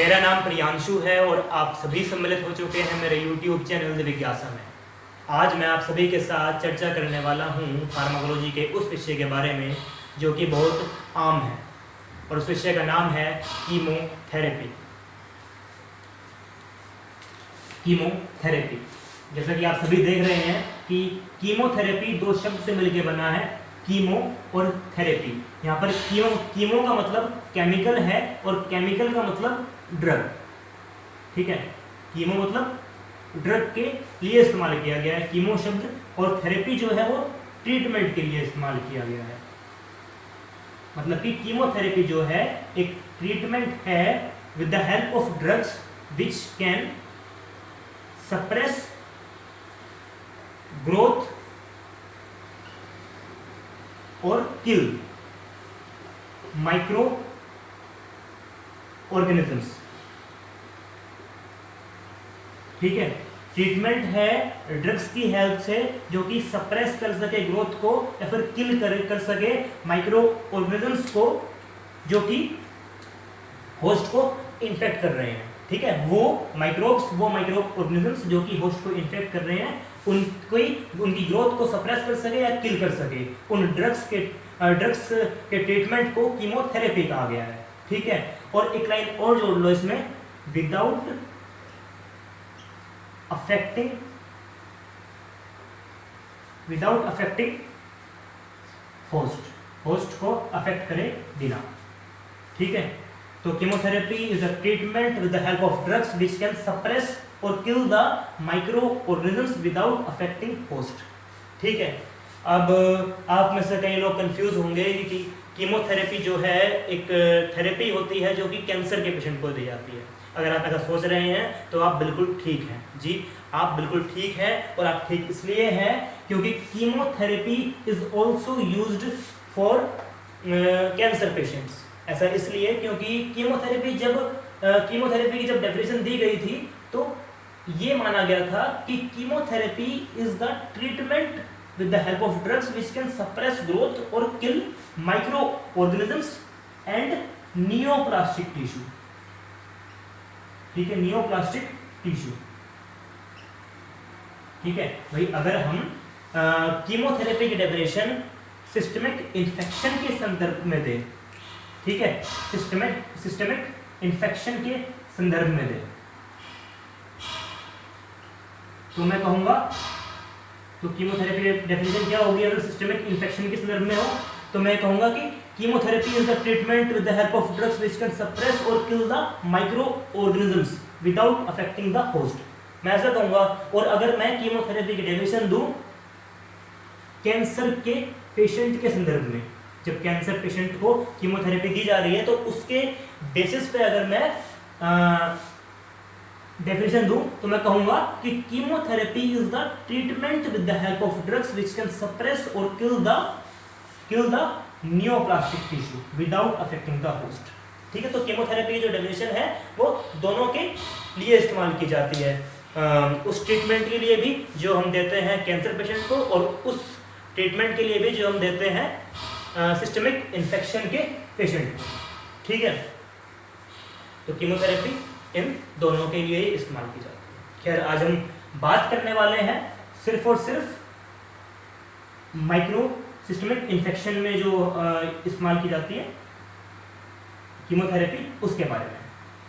मेरा नाम प्रियांशु है और आप सभी सम्मिलित हो चुके हैं मेरे YouTube चैनल दिव्यासा में। आज मैं आप सभी के साथ चर्चा करने वाला हूँ फार्माकोलॉजी के उस विषय के बारे में जो कि बहुत आम है, और उस विषय का नाम है कीमोथेरेपी। कीमोथेरेपी, जैसा कि आप सभी देख रहे हैं कि कीमोथेरेपी दो शब्द से मिलकर बना है, कीमो और थेरेपी। यहाँ पर कीमो का मतलब केमिकल है और केमिकल का मतलब ड्रग। ठीक है, कीमो मतलब ड्रग के लिए इस्तेमाल किया गया है कीमो शब्द, और थेरेपी जो है वो ट्रीटमेंट के लिए इस्तेमाल किया गया है। मतलब कि कीमोथेरेपी जो है एक ट्रीटमेंट है with the help of drugs which can suppress growth और किल माइक्रो ऑर्गेनिजम्स। ठीक है, ट्रीटमेंट है ड्रग्स की हेल्प से जो कि सप्रेस कर सके ग्रोथ को या फिर किल कर सके माइक्रो ऑर्गेनिजम्स को जो कि होस्ट को इन्फेक्ट कर रहे हैं। ठीक है, वो माइक्रो ऑर्गेनिजम्स जो कि होस्ट को इन्फेक्ट कर रहे हैं उनकी ग्रोथ को सप्रेस कर सके या किल कर सके। उन ड्रग्स के ट्रीटमेंट को कीमोथेरेपी कहा गया है। ठीक है, और एक लाइन और जोड़ लो इसमें, विदाउट अफेक्टिंग होस्ट को अफेक्ट करे बिना। ठीक है, तो chemotherapy is a treatment with the help of drugs which can suppress और kill the micro organisms without affecting host. ठीक है, अब आप में से कई लोग कंफ्यूज होंगे कि कीमोथेरेपी जो है एक थेरेपी होती है जो कि कैंसर के पेशेंट को दी जाती है। अगर आप ऐसा सोच रहे हैं तो आप बिल्कुल ठीक हैं जी, आप बिल्कुल ठीक हैं, और आप ठीक इसलिए हैं क्योंकि chemotherapy is also used for cancer patients. ऐसा इसलिए क्योंकि कीमोथेरेपी की जब डेफिनेशन दी गई थी तो ये माना गया था कि chemotherapy is the treatment with the help of drugs which can suppress growth और kill micro organisms and neoplastic tissue. ठीक है, नियोप्लास्टिक टिश्यू। ठीक है भाई, अगर हम कीमोथेरेपी की डेफिनेशन सिस्टमिक इन्फेक्शन के संदर्भ में दें, ठीक है, सिस्टमिक इन्फेक्शन के संदर्भ में दें, तो मैं कहूंगा तो कीमोथेरेपी डेफिनेशन क्या होगी अगर सिस्टमिक इन्फेक्शन के संदर्भ में हो, तो मैं कहूंगा कि chemotherapy is the treatment with the help of drugs which can suppress और kill the micro organisms without affecting the host. मैं ऐसा कहूंगा। और अगर मैं कीमोथेरेपी की डेफिनेशन दूं कैंसर के पेशेंट के संदर्भ में, जब कैंसर पेशेंट को कीमोथेरेपी दी जा रही है तो उसके बेसिस पे अगर मैं डेफिनेशन दूं तो मैं कहूंगा कि chemotherapy is the treatment with the help of drugs which can suppress और kill the neoplastic tissue without affecting the host. ठीक है, तो कीमोथेरेपी की जो डेफिनेशन है वो दोनों के लिए इस्तेमाल की जाती है, उस ट्रीटमेंट के लिए भी जो हम देते हैं कैंसर पेशेंट को, और उस ट्रीटमेंट के लिए भी जो हम देते हैं सिस्टमिक इन्फेक्शन के पेशेंट को। ठीक है, तो कीमोथेरेपी इन दोनों के लिए इस्तेमाल की जाती है। खैर, आज हम बात करने वाले हैं सिर्फ और सिर्फ माइक्रो सिस्टमिक इन्फेक्शन में जो इस्तेमाल की जाती है कीमोथेरेपी, उसके बारे में।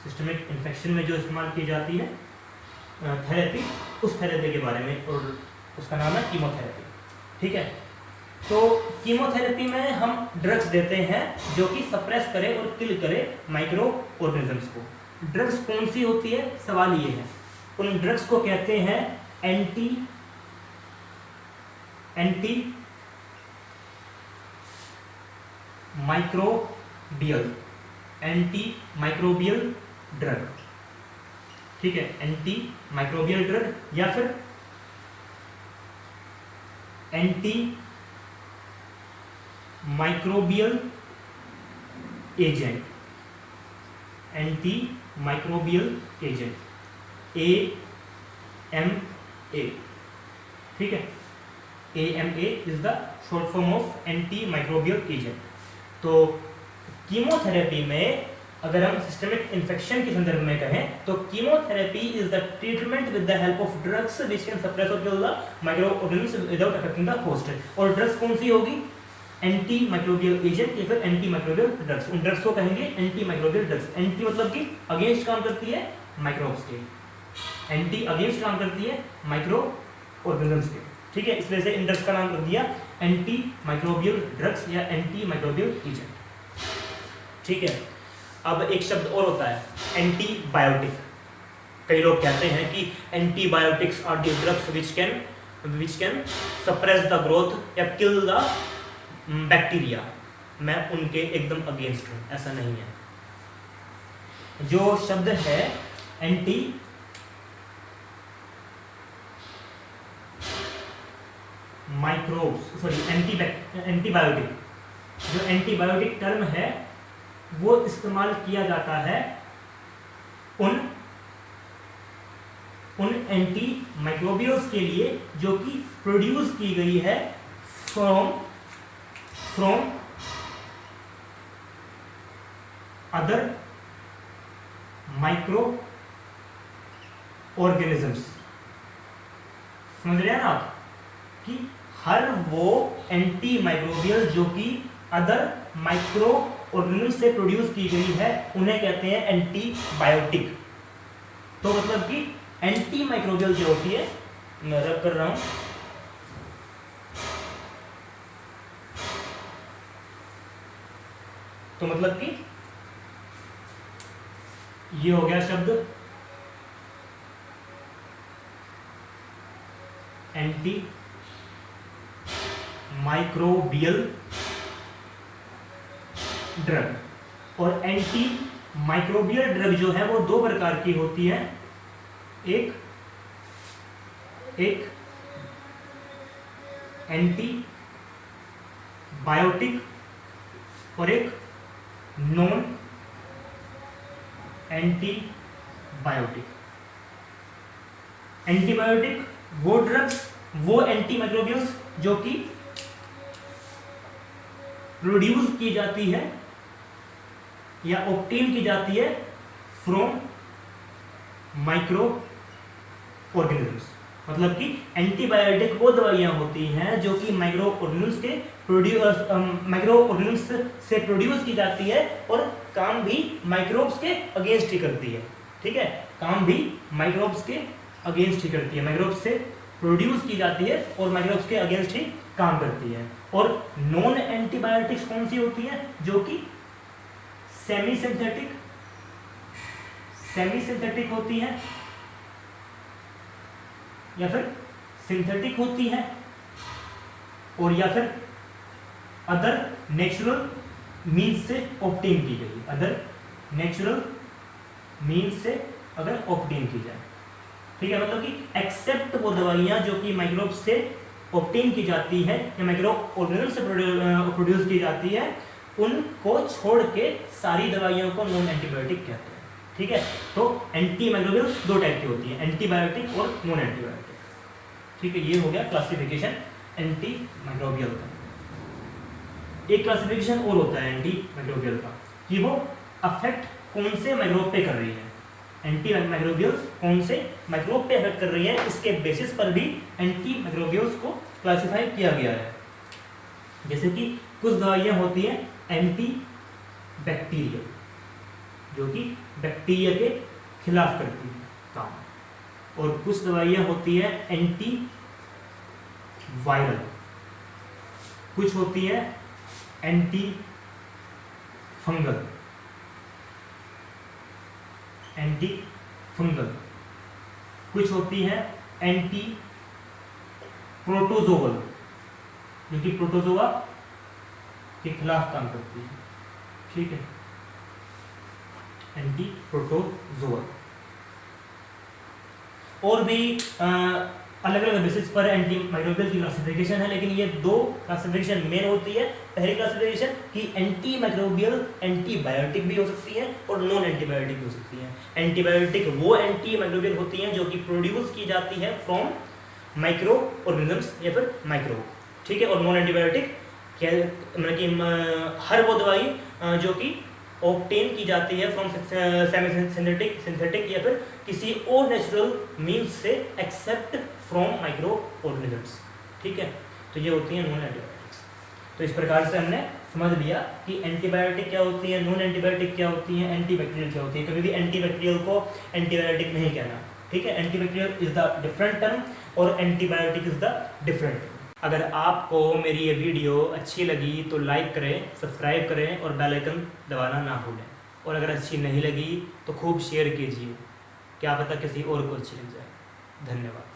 सिस्टमिक इन्फेक्शन में जो इस्तेमाल की जाती है थेरेपी, उस थेरेपी के बारे में, और उसका नाम है कीमोथेरेपी। ठीक है, तो कीमोथेरेपी में हम ड्रग्स देते हैं जो कि सप्रेस करे और किल करे माइक्रो ऑर्गेनिजम्स को। ड्रग्स कौन सी होती है, सवाल ये है। उन ड्रग्स को कहते हैं एंटी माइक्रोबियल ड्रग। ठीक है, एंटी माइक्रोबियल ड्रग या फिर एंटी माइक्रोबियल एजेंट, AMA। ठीक है, AMA is the short form of anti microbial agent. तो कीमोथेरेपी में अगर हम सिस्टमिक इन्फेक्शन के संदर्भ में कहें तो chemotherapy is the treatment with the help of drugs which can suppress और kill the micro organism without affecting the host. और ड्रग्स कौन सी होगी? एंटी माइक्रोबियल एजेंट या फिर एंटी माइक्रोबियल ड्रग्स। उन ड्रग्स को कहेंगे एंटी माइक्रोबियल ड्रग्स। एंटी मतलब कि अगेंस्ट काम करती है माइक्रोब्स के, एंटी अगेंस्ट काम करती है माइक्रो ऑर्गेनिज्म्स के, ठीक है। इस वजह से इन ड्रग्स का नाम कर दिया एंटी माइक्रोबियल ड्रग्स या एंटी माइक्रोबियल एजेंट, ठीक है। अब एक शब्द और होता है एंटीबायोटिक। कई लोग कहते हैं कि antibiotics are the drugs which can suppress the growth या किल द बैक्टीरिया। मैं उनके एकदम अगेंस्ट हूं, ऐसा नहीं है। जो शब्द है एंटी माइक्रोब्स सॉरी एंटीबायोटिक, जो एंटीबायोटिक टर्म है वो इस्तेमाल किया जाता है उन एंटी माइक्रोबियल्स के लिए जो कि प्रोड्यूस की गई है फ्रॉम अदर माइक्रो ऑर्गेनिजम्स। समझ रहे हैं ना आप कि हर वो एंटी माइक्रोबियल जो कि अदर माइक्रो ऑर्गेनिज्म से प्रोड्यूस की गई है उन्हें कहते हैं एंटीबायोटिक। तो मतलब कि एंटी माइक्रोबियल जो होती है, मैं रब कर रहा हूं, तो मतलब कि ये हो गया शब्द एंटी माइक्रोबियल ड्रग। और एंटी माइक्रोबियल ड्रग जो है वो दो प्रकार की होती है, एक एंटी बायोटिक और एक नॉन एंटीबायोटिक। एंटीबायोटिक वो ड्रग्स, वो एंटी माइक्रोबियल्स जो कि प्रोड्यूस की जाती है या ऑब्टेन की जाती है फ्रॉम माइक्रो ऑर्गेनिजम्स। मतलब कि एंटीबायोटिक वो दवाइयां होती हैं जो कि माइक्रो ऑर्गेनिजम्स से प्रोड्यूस की जाती है और काम भी माइक्रोब्स के अगेंस्ट ही करती है, ठीक है। काम भी माइक्रोब्स के अगेंस्ट ही करती है, माइक्रोब्स से प्रोड्यूस की जाती है और माइक्रोब्स के अगेंस्ट ही काम करती है। और नॉन एंटीबायोटिक्स कौन सी होती हैं? जो कि सेमी सिंथेटिक होती हैं या फिर सिंथेटिक होती हैं और या फिर अदर नेचुरल मीन्स से ऑब्टेन की गई, अदर नेचुरल मीन्स से अगर ऑब्टेन की जाए, ठीक है। मतलब कि एक्सेप्ट वो दवाइयां जो कि माइक्रोब से ऑब्टेन की जाती है या माइक्रो ऑर्गेनिज्म से प्रोड्यूस की जाती है, उनको छोड़ के सारी दवाइयों को नॉन एंटीबायोटिक कहते हैं, ठीक है। तो एंटी माइक्रोबियल दो टाइप की होती है, एंटीबायोटिक और नॉन एंटीबायोटिक, ठीक है। ये हो गया क्लासिफिकेशन एंटी माइक्रोबियल का। एक क्लासिफिकेशन और होता है एंटी माइक्रोबियल का कि वो अफेक्ट कौन से माइक्रोब पे कर रही है, एंटी माइक्रोबियल्स कौन से माइक्रोब पे अफेक्ट कर रही है, इसके बेसिस पर भी एंटी माइक्रोबियल्स को क्लासिफाई किया गया है। जैसे कि कुछ दवाइयां होती हैं एंटी बैक्टीरियल जो कि बैक्टीरिया के खिलाफ करती है काम, और कुछ दवाइयां होती है एंटी वायरल, कुछ होती है एंटी फंगल, कुछ होती है एंटी प्रोटोजोवल जो कि प्रोटोजोआ के खिलाफ काम करती है, ठीक है, एंटी प्रोटोजोआ। और भी अलग अलग बेसिस पर एंटी माइक्रोबियल की क्लासिफिकेशन है, लेकिन ये दो क्लासिफिकेशन मेन होती है। पहली क्लासिफिकेशन कि एंटी माइक्रोबियल एंटीबायोटिक भी हो सकती है और नॉन एंटीबायोटिक भी हो सकती है। एंटीबायोटिक वो एंटी माइक्रोबियल होती हैं जो कि प्रोड्यूस की जाती है फ्रॉम माइक्रो ऑर्गेनिजम्स या फिर माइक्रोब, ठीक है। और नॉन एंटीबायोटिक क्या मतलब कि हर वो दवाई जो कि ऑब्टेन की जाती है फ्रॉम सेमी सिंथेटिक या फिर किसी और नेचुरल मीन्स से एक्सेप्ट फ्रॉम माइक्रो ऑर्गेनिजम्स। ठीक है, तो ये होती हैं नॉन एंटीबायोटिक्स। तो इस प्रकार से हमने समझ लिया कि एंटीबायोटिक क्या होती है, नॉन एंटीबायोटिक क्या होती है, एंटीबैक्टीरियल क्या होती है। कभी भी एंटीबैक्टीरियल को एंटीबायोटिक नहीं कहना। ठीक है, antibacterial is the different term और एंटीबायोटिक इज द डिफरेंट। अगर आपको मेरी ये वीडियो अच्छी लगी तो लाइक करें, सब्सक्राइब करें और बेल आइकन दबाना ना भूलें। और अगर अच्छी नहीं लगी तो खूब शेयर कीजिए, क्या पता किसी और को अच्छी लग जाए। धन्यवाद।